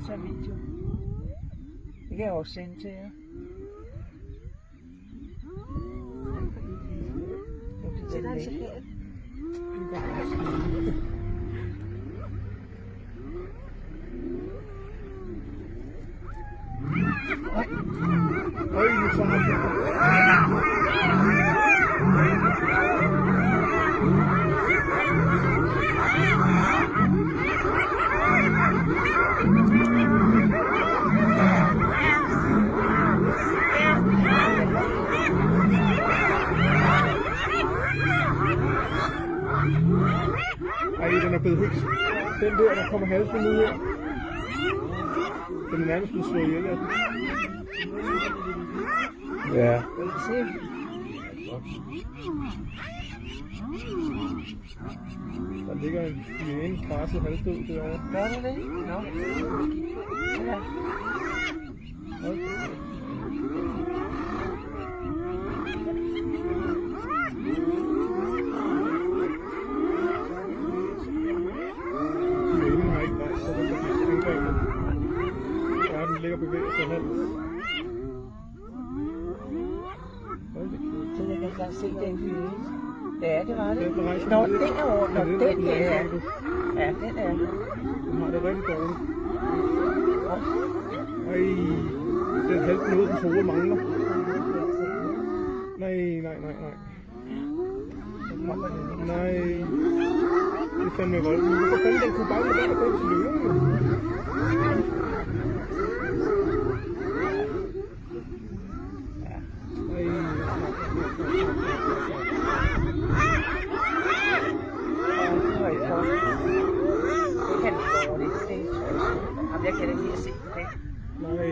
tage video. Det kan jeg også sende til jer. Til dig til her. Øj, så har ej, den er blevet helt... Den der kommer halsen ud her. Den er nærmest blevet slået ihjel af den. Ja. Der ligger en jæne krasset halvdød derovre. Gør du det? Nå. Ja. Okay. Jænen har ikke rejst sig, der bliver angrebet. Ja, den ligger og bevæger sig halvt. Så jeg kan godt se den hyde. Ja, det var det. Den rejser Nå, lidt. derovre. Nå, Ja, den der er. er det. Ja, den er. Den har det rigtig dårligt. Ej, den halvt noget, den hoved mangler. Nej. Nej. Det er fandme vold. Hvorfor fanden den kunne bare lade være at gå til løven? Jeg kan ikke lide at se det. Nej.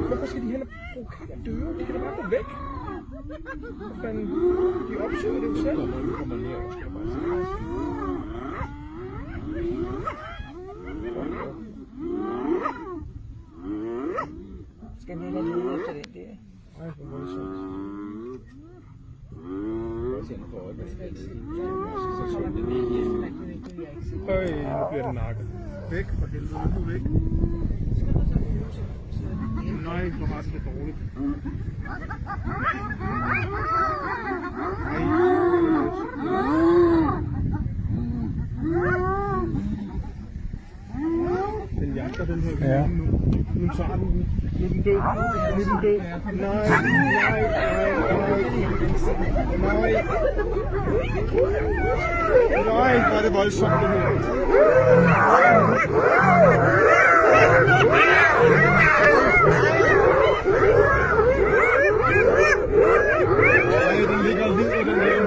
Hvorfor skal de heller provokere døre? De kan da bare gå væk. Hvad fanden? De opsøger det jo selv. Nu kommer ned og skal bare Skal den ikke have efter den der? Ej, hvor voldsomt. Øj, nu bliver den nakket. Væk for helvede, nu væk. Nej, hvor har det dårligt. Den jagter den her hyæne nu. Nu tager den den. Nu er den død. Nu er den død. Nej. Nej, hvor er det voldsomt det her. Nej, den ligger og lider den her.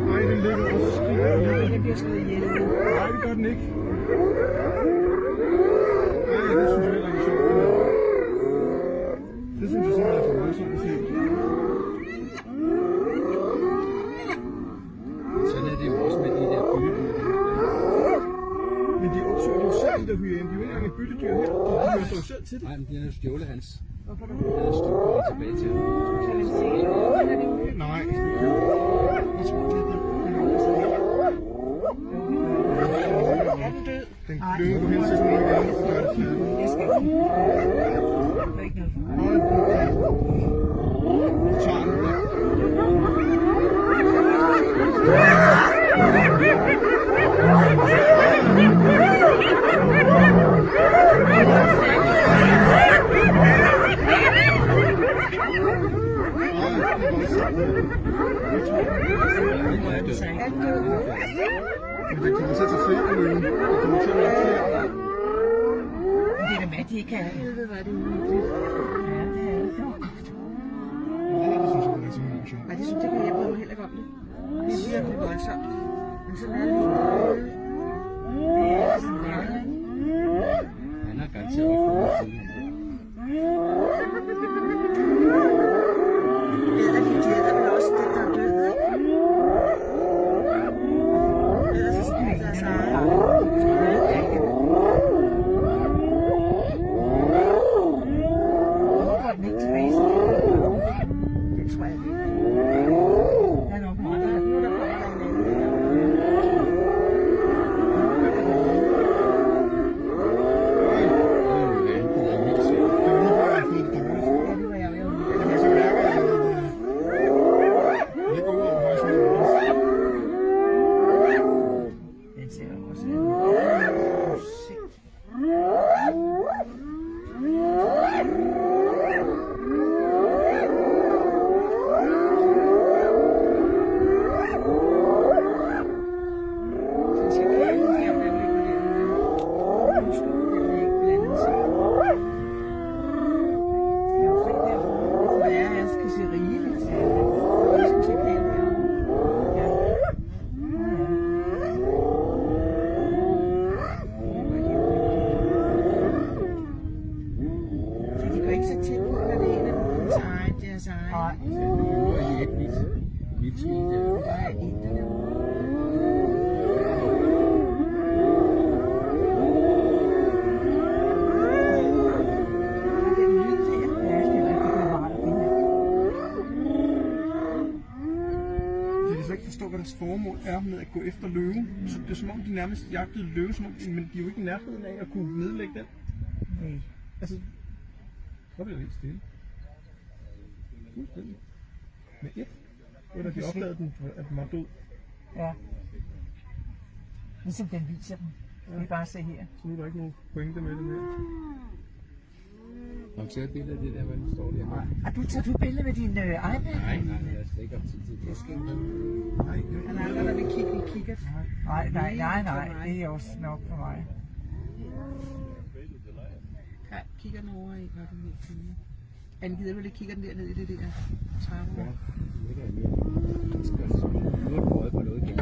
Nej, den ligger og skriger. Den bliver slået ihjel. Nej, det gør den ikke. Nej, det synes jeg heller ikke er sjovt. Det synes jeg simpelthen er for voldsomt at se. Sådan er det jo også med de der byttedyr. Men de opsøger jo selv de der hyæner. De er jo ikke engang et byttedyr her. De hører sig jo selv til det. Nej, men det er stjålet hans. Hvorfor du? Han er stjålet tilbage til ham. Kan man se det? Nej. Jeg tror, det er det. Er den død? Den løber hen til sådan en gang og gør det fint. Jeg skal ikke. Der er ikke noget. Nu tager den der. Men det kommer til at tage flere løgne. Det kommer til at være flere. Men det er da hvad, de ikke kan. Helvede, var det uhyggeligt. Ja, det er det. Men det her, det synes jeg er sådan en sjov. Nej, det synes jeg ikke, jeg bryder mig heller ikke om det. Det er virkelig voldsomt. Men sådan er det jo. Det er sådan der. Han har garanteret også fået siden. Eller de gætter vel også den, der er død, ikke? Ellers så spiser deres eget. Nej. Nu er I et mit svin der. Jeg kan slet ikke forstå, hvad deres formål er med at gå efter løven. Så det er som om, de nærmest jagtede løve, som om, men de er jo ikke i nærheden af at kunne nedlægge den. Nej. Altså, så bliver det helt stille. Fuldstændig. Med et. Det var da de opdagede den, at den var død. Ja. Ligesom den viser dem. Det er bare at se her. Så nu er der ikke nogen pointe med det mere. Har du taget et billede af det der, hvad den står der? Nej, Har du taget et billede med din iPad? nej, jeg har slet ikke haft tid til det. Jeg skal ikke. Nej, Han er aldrig, der vil kigge i kikkert. Nej. Det er også nok for mig. Ja, kigger den over i, når du vil finde. Han gider vel ikke kigge den der ned i det der trappe. Nu er der mere. Nu er du øje på noget igen.